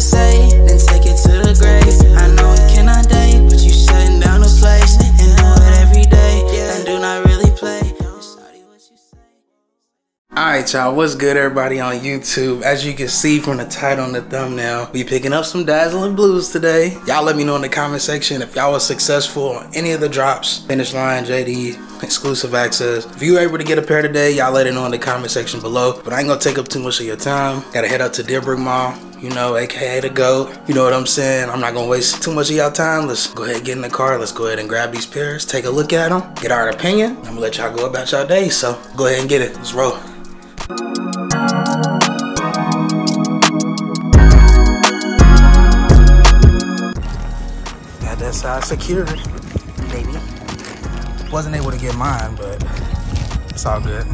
say, then take it to the grave. I know we cannot date, but you setting down a place and do it every day, and do not really play. Alright y'all, what's good everybody on YouTube? As you can see from the title and the thumbnail, we picking up some Dazzling blues today. Y'all let me know in the comment section if y'all was successful on any of the drops. Finish line, JD, exclusive access. If you were able to get a pair today, y'all let it know in the comment section below. But I ain't gonna take up too much of your time. Gotta head out to Dearborn Mall, you know, aka the GOAT. You know what I'm saying? I'm not gonna waste too much of y'all time. Let's go ahead and get in the car. Let's go ahead and grab these pairs, take a look at them, get our opinion. I'm gonna let y'all go about y'all day, so go ahead and get it. Let's roll. Got that side secured, baby. Wasn't able to get mine, but it's all good.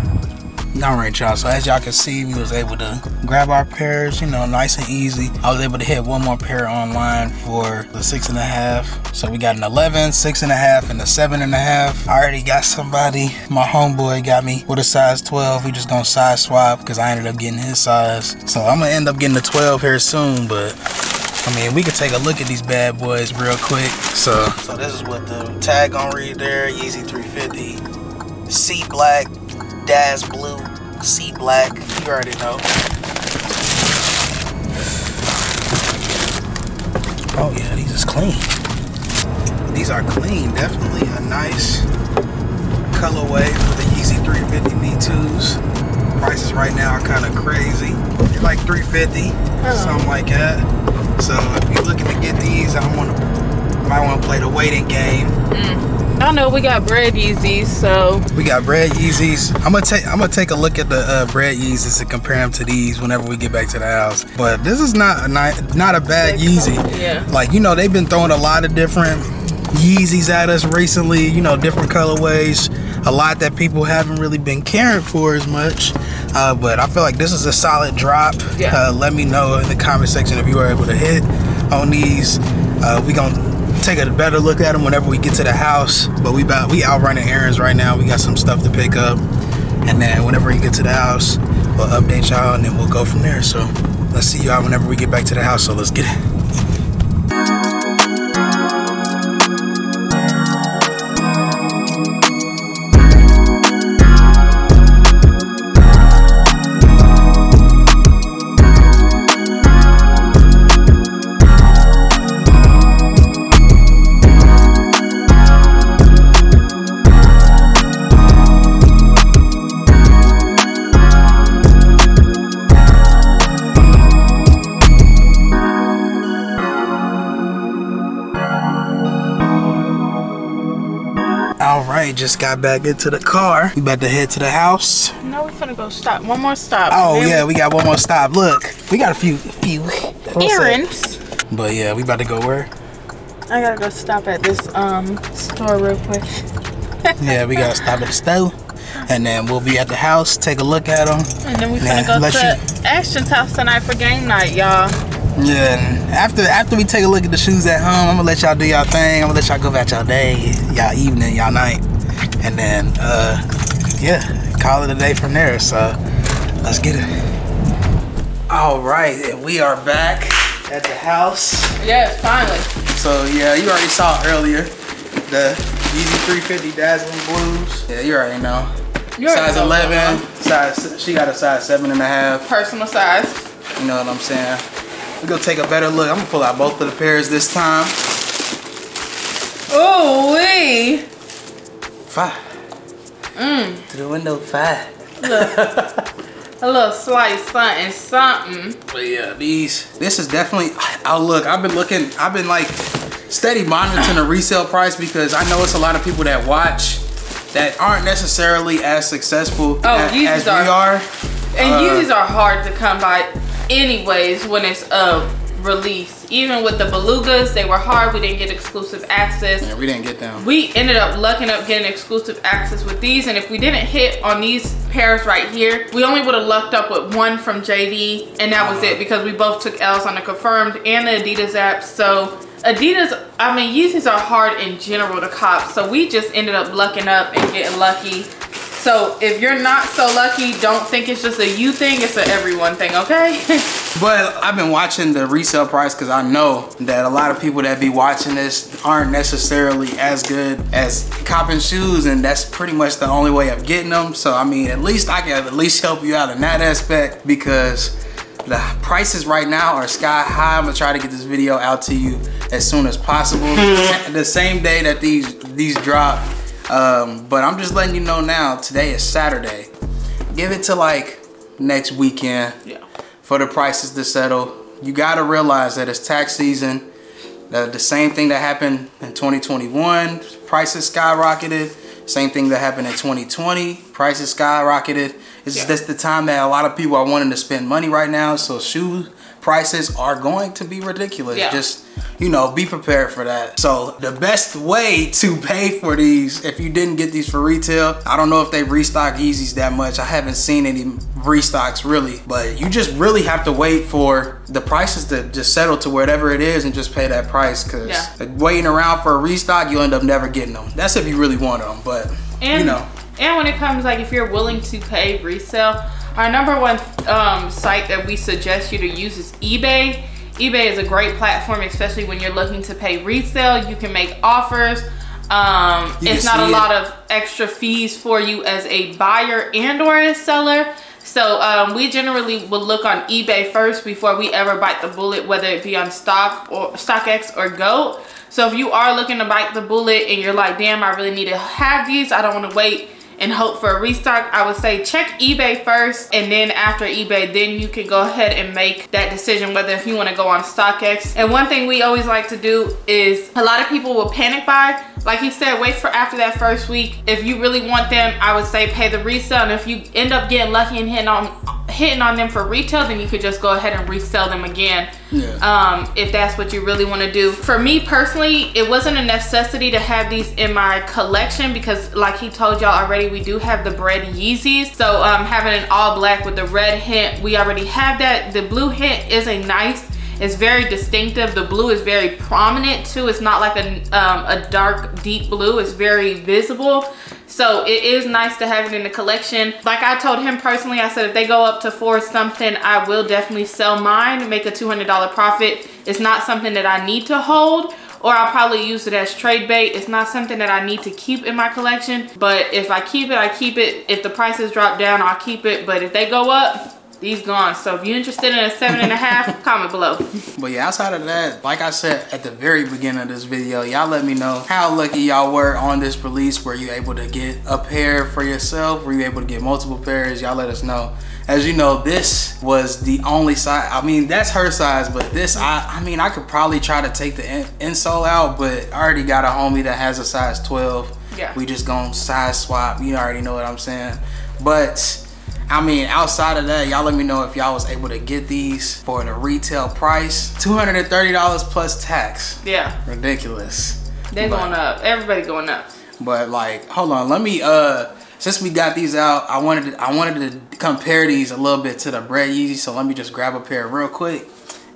Alright y'all, so as y'all can see, we was able to grab our pairs, you know, nice and easy. I was able to hit one more pair online for the 6.5. So we got an 11, 6.5, and a 7.5. I already got somebody, my homeboy got me with a size 12. We just gonna size swap because I ended up getting his size. So I'm gonna end up getting a 12 here soon, but I mean, we could take a look at these bad boys real quick. So this is what the tag gonna read there. Yeezy 350, sea black, Daz blue, sea black. You already know. Oh yeah, these is clean. These are clean, definitely a nice colorway for the Yeezy 350 V2s. Prices right now are kind of crazy. They're like $350, something like that. So if you're looking to get these, might want to play the waiting game. I know we got bread Yeezys, so we got bread Yeezys. I'm gonna take a look at the bread Yeezys and compare them to these whenever we get back to the house. But this is not a bad Yeezy. Yeah. Like, you know, they've been throwing a lot of different Yeezys at us recently. You know, different colorways. A lot that people haven't really been caring for as much. But I feel like this is a solid drop. Yeah. Let me know in the comment section if you were able to hit on these. We gonna take a better look at them whenever we get to the house. But we out running errands right now. We got some stuff to pick up, and then whenever we get to the house, we'll update y'all and then we'll go from there. So let's see y'all whenever we get back to the house. So let's get it. Alright, just got back into the car. We about to head to the house. no, we're finna go stop. One more stop. Oh yeah, we got one more stop. Look, we got a few errands. But yeah, we about to go where? I gotta go stop at this store real quick. Yeah, we gotta stop at the store. And then we'll be at the house, take a look at them. And then we finna go to Ashton's house tonight for game night, y'all. Yeah, and after we take a look at the shoes at home, I'm gonna let y'all do y'all thing. I'm gonna let y'all go about y'all day, y'all evening, y'all night. And then, yeah, call it a day from there. So, let's get it. All right, and we are back at the house. Yes, finally. So, yeah, you already saw earlier the Yeezy 350 Dazzling Blues. Yeah, you already know. Size 11, she got a size 7.5. Personal size. You know what I'm saying? We're gonna take a better look. I'm gonna pull out both of the pairs this time. Ooh wee. 5. To the window, 5. A little slice something. But yeah, this is definitely, I've been like steady monitoring the resale price because I know it's a lot of people that watch that aren't necessarily as successful as we are. And Yeezys are hard to come by anyways when it's a release. Even with the Belugas, they were hard. We didn't get exclusive access. Yeah, we didn't get them. We ended up lucking up getting exclusive access with these, and if we didn't hit on these pairs right here, we only would have lucked up with one from JD, and that was it because we both took L's on the Confirmed and the Adidas app. So Adidas, I mean, Yeezys are hard in general to cop, so we just ended up lucking up and getting lucky So if you're not so lucky, don't think it's just a you thing, it's a everyone thing, okay? But I've been watching the resale price because I know that a lot of people that be watching this aren't necessarily as good as copping shoes, and that's pretty much the only way of getting them. So I mean, at least I can at least help you out in that aspect, because the prices right now are sky high. I'm gonna try to get this video out to you as soon as possible, the same day that these drop. But I'm just letting you know now, today is Saturday. Give it to like next weekend for the prices to settle. You gotta realize that it's tax season. The same thing that happened in 2021, prices skyrocketed. Same thing that happened in 2020, prices skyrocketed. It's just the time that a lot of people are wanting to spend money right now. So shoe prices are going to be ridiculous. Just, you know, be prepared for that. So the best way to pay for these, if you didn't get these for retail, I don't know if they restock Yeezys that much. I haven't seen any restocks really, but you just really have to wait for the prices to just settle to whatever it is and just pay that price, because waiting around for a restock, you'll end up never getting them. That's if you really want them, but you know. And when it comes, like, if you're willing to pay resale, our #1 site that we suggest you to use is eBay. eBay is a great platform, especially when you're looking to pay resale. You can make offers. It's not a lot of extra fees for you as a buyer and or a seller. So we generally will look on eBay first before we ever bite the bullet, whether it be on Stock or StockX or GOAT. So if you are looking to bite the bullet and you're like, damn, I really need to have these, I don't want to wait and hope for a restock, I would say check eBay first, and then after eBay, then you can go ahead and make that decision whether if you want to go on StockX. And one thing we always like to do is, a lot of people will panic buy. Like he said, wait for after that first week. If you really want them, I would say pay the resale, and if you end up getting lucky and hitting on them for retail, then you could just go ahead and resell them again. If that's what you really want to do. For me personally, it wasn't a necessity to have these in my collection, because like he told y'all already, we do have the bread Yeezys. So having an all black with the red hint, we already have that. The blue hint is a nice, it's very distinctive. The blue is very prominent too. It's not like a dark deep blue, it's very visible. So it is nice to have it in the collection. Like I told him personally, I said if they go up to 4 something, I will definitely sell mine and make a $200 profit. It's not something that I need to hold, or I'll probably use it as trade bait. It's not something that I need to keep in my collection, but if I keep it, I keep it. If the prices drop down, I'll keep it, but if they go up, these gone. So if you're interested in a 7.5, comment below. But yeah, outside of that, like I said at the very beginning of this video, y'all let me know how lucky y'all were on this release. Were you able to get a pair for yourself? Were you able to get multiple pairs? Y'all let us know. As you know, this was the only size. I mean, that's her size, but this, I mean, I could probably try to take the insole out, but I already got a homie that has a size 12. We just gonna size swap. You already know what I'm saying. But I mean, outside of that, y'all let me know if y'all was able to get these for the retail price. $230 plus tax. Ridiculous. They're going up. Everybody going up. But like, hold on, let me since we got these out, I wanted to compare these a little bit to the bread Yeezy. So let me just grab a pair real quick,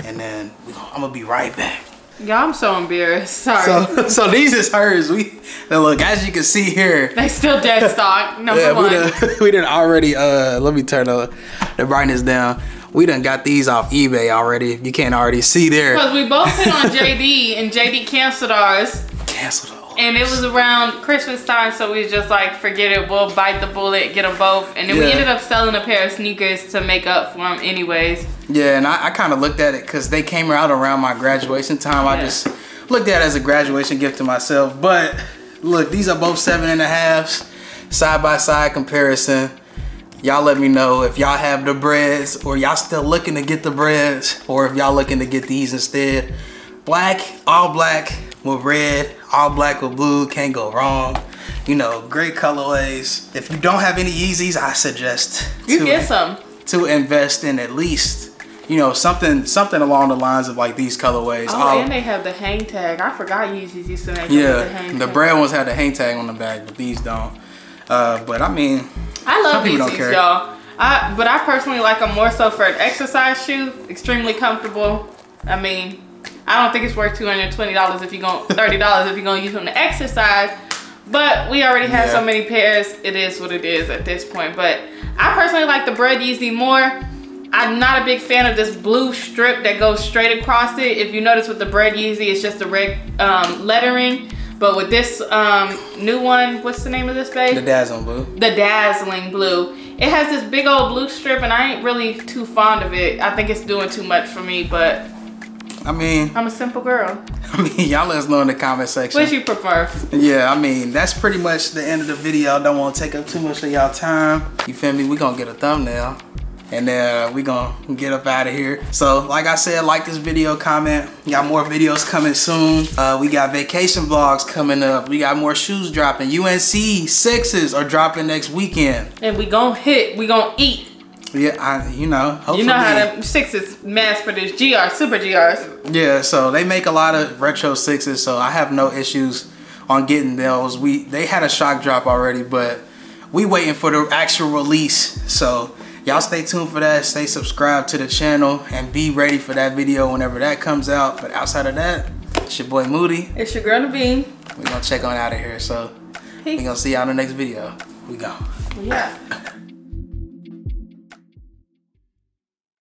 and then I'm gonna be right back. Y'all, I'm so embarrassed. Sorry. So these is hers. Look, as you can see here, they still dead stock. Number one. We done already. Let me turn the brightness down. We done got these off eBay already. You can't already see there. Because we both hit on JD, and JD canceled ours. And it was around Christmas time, so we was just like, forget it, we'll bite the bullet, get them both. And then we ended up selling a pair of sneakers to make up for them anyways. Yeah, and I kind of looked at it because they came out around my graduation time. I just looked at it as a graduation gift to myself. But look, these are both 7.5s, side by side comparison. Y'all let me know if y'all have the breads, or y'all still looking to get the breads, or if y'all looking to get these instead. Black, all black with red, all black with blue, can't go wrong. You know, great colorways. If you don't have any Yeezys, I suggest to invest in at least, you know, something along the lines of like these colorways. Oh, and they have the hang tag. I forgot Yeezys used to make the hang tag. The bread ones had the hang tag on the back, but these don't. But I mean, I love Yeezys, y'all. But I personally like them more so for an exercise shoe. Extremely comfortable. I mean, I don't think it's worth $220 if you're going $30 if you're gonna use them to exercise. But we already have so many pairs. It is what it is at this point. But I personally like the Bread Yeezy more. I'm not a big fan of this blue strip that goes straight across it. If you notice with the Bread Yeezy, it's just the red lettering. But with this new one, what's the name of this, babe? The Dazzling blue. The Dazzling blue. It has this big old blue strip, and I ain't really too fond of it. I think it's doing too much for me, but I mean, I'm a simple girl. I mean, y'all let us know in the comment section. What you prefer? Yeah, I mean, that's pretty much the end of the video. Don't want to take up too much of y'all time. You feel me? We gonna get a thumbnail. And then we gonna get up out of here. So like I said, like this video, comment. We got more videos coming soon. We got vacation vlogs coming up. We got more shoes dropping. UNC 6s are dropping next weekend. And we gonna eat. Yeah, you know, hopefully. You know how the 6s mass produce GR, super GRs. Yeah, so they make a lot of retro 6s, so I have no issues on getting those. They had a shock drop already, but we waiting for the actual release. So y'all stay tuned for that. Stay subscribed to the channel and be ready for that video whenever that comes out. But outside of that, it's your boy Moody. It's your girl Naveen. We're gonna check on out of here. So we gonna see y'all in the next video. We go. Yeah.